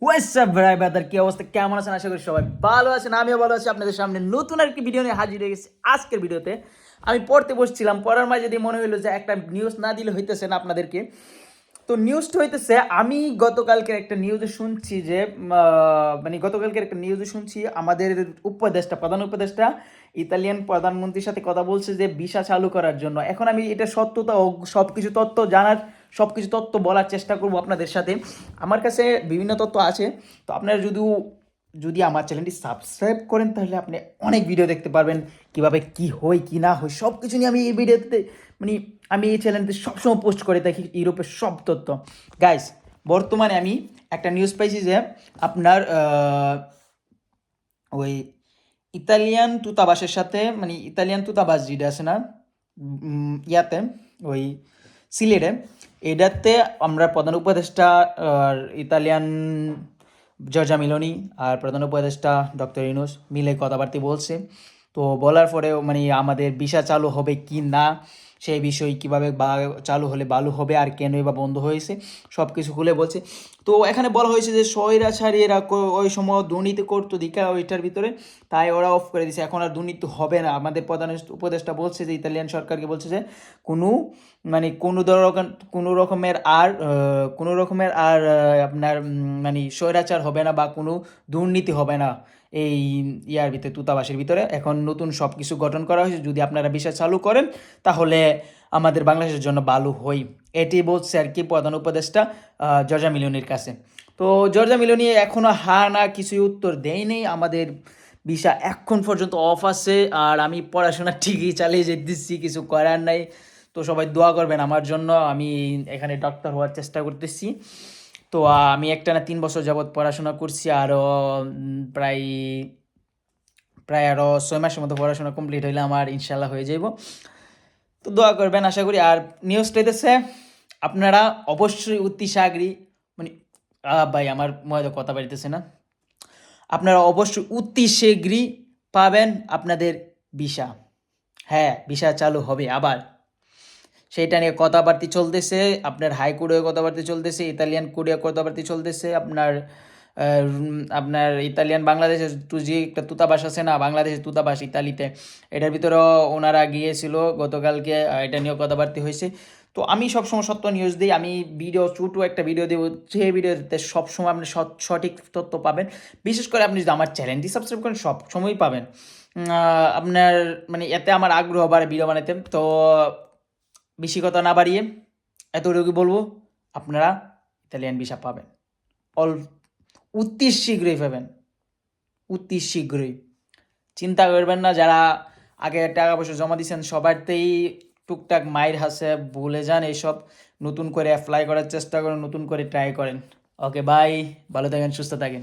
WhatsApp ভাই brother, কি অবস্থা, কেমন আছেন? আশা করি সবাই ভালো আছেন, আমিও ভালো আছি। আপনাদের সামনে নতুন আরেকটি ভিডিও নিয়ে হাজির হয়ে গেছি। আজকের ভিডিওতে আমি পড়তে বসছিলাম, পড়ার মাঝে যদি মনে হইলো যে একটা নিউজ না দিলে হইতেছে না আপনাদেরকে। তো নিউজটা হইতেছে, আমি গতকালকের একটা নিউজে শুনছি যে গতকালকের একটা নিউজে শুনছি আমাদের উপদেষ্টা, প্রধান উপদেষ্টা ইতালিয়ান প্রধানমন্ত্রীর সাথে কথা বলছে যে ভিসা চালু করার জন্য। এখন আমি এটা সত্যতা ও সব কিছু তথ্য জানার, সব কিছু তথ্য বলার চেষ্টা করব আপনাদের সাথে। আমার কাছে বিভিন্ন তথ্য আছে। তো আপনারা যদি আমার চ্যানেলটি সাবস্ক্রাইব করেন তাহলে আপনি অনেক ভিডিও দেখতে পারবেন, কিভাবে কি হয় কি না হয় সব কিছু নিয়ে আমি এই ভিডিওতে মানে আমি এই চ্যানেলতে সবসময় পোস্ট করে থাকি ইউরোপের সব তথ্য। গাইস, বর্তমানে আমি একটা নিউজ পাইছি যে আপনার ওই ইতালিয়ান দূতাবাসের সাথে, মানে ইতালিয়ান দূতাবাস যেটা আছে না, ইয়াতে, ওই সিলেটে, এটাতে আমরা প্রধান উপদেষ্টা আর ইতালিয়ান জর্জা মিলোনি আর প্রধান উপদেষ্টা ডক্টর ইউনূস মিলে কথাবার্তা বলছে। তো বলার পরেও মানে আমাদের ভিসা চালু হবে কি না, সেই বিষয় কীভাবে চালু হলে ভালো হবে আর কেনই বা বন্ধ হয়েছে সব কিছু খুলে বলছে। তো এখানে বলা হয়েছে যে স্বৈরাচারী এরা ওই সময় দুর্নীতি করতো দিকা ওইটার ভিতরে, তাই ওরা অফ করে দিয়েছে, এখন আর দুর্নীতি হবে না। আমাদের প্রধান উপদেষ্টা বলছে যে ইতালিয়ান সরকারকে বলছে যে কোনো মানে কোনো রকমের আর আপনার মানে স্বৈরাচার হবে না বা কোনো দুর্নীতি হবে না এই ইয়ার ভিতরে, দূতাবাসের ভিতরে। এখন নতুন সব কিছু গঠন করা হয়েছে, যদি আপনারা ভিসা চালু করেন তাহলে আমাদের বাংলাদেশের জন্য ভালো হয়, এটি বলছে আর কি প্রধান উপদেষ্টা জর্জা মিলোনির কাছে। তো জর্জা মিলোনি এখনও হা না কিছুই উত্তর দেয়নি। আমাদের ভিসা এখন পর্যন্ত অফ আছে, আর আমি পড়াশোনা ঠিকই চালিয়ে যেতেছি, কিছু করার নাই। তো সবাই দোয়া করবেন আমার জন্য, আমি এখানে ডক্টর হওয়ার চেষ্টা করতেছি। তো আমি একটানা 3 বছর যাবৎ পড়াশোনা করছি, আরও প্রায় প্রায় আরও 6 মাসের মতো পড়াশোনা কমপ্লিট হইলে আমার ইনশাল্লাহ হয়ে যাইব। তো দোয়া করবেন আশা করি। আর নিউজটা হইতেছে, আপনারা অবশ্যই অতি শীঘ্রই মানে ভাই আমার মনে কথা বাড়িতেছে না, আপনারা অবশ্যই অতি শীঘ্রই পাবেন আপনাদের ভিসা। হ্যাঁ, ভিসা চালু হবে আবার, সেইটা নিয়ে কথাবার্তা চলতেছে। আপনার হাইকোর্টেও কথাবার্তা চলতেছে, ইতালিয়ান কোর্টেও কথাবার্তা চলতেছে। আপনার ইতালিয়ান বাংলাদেশের যে একটা দূতাবাস আছে না, বাংলাদেশের দূতাবাস ইতালিতে, এটার ভিতরেও ওনারা গিয়েছিল গতকালকে, এটা নিয়েও কথাবার্তা হয়েছে। তো আমি সবসময় সত্য নিউজ দিই, আমি ছোটো একটা ভিডিও দেবো, যে ভিডিওতে সবসময় আপনি সঠিক তথ্য পাবেন। বিশেষ করে আপনি যদি আমার চ্যানেলটি সাবস্ক্রাইব করেন সব সময়ই পাবেন। আপনার মানে এতে আমার আগ্রহ বাড়ে ভিডিও বানাতে। তো বেশি কথা না বাড়িয়ে এতটুকু বলবো, আপনারা ইতালিয়ান ভিসা পাবেন, অল অতি শীঘ্রই পাবেন, অতি শীঘ্রই। চিন্তা করবেন না, যারা আগে টাকা পয়সা জমা দিয়েছেন সবারতেই টুকটাক মাইর হাসে, ভুলে যান এইসব। নতুন করে অ্যাপ্লাই করার চেষ্টা করেন, নতুন করে ট্রাই করেন। ওকে বাই, ভালো থাকেন, সুস্থ থাকেন।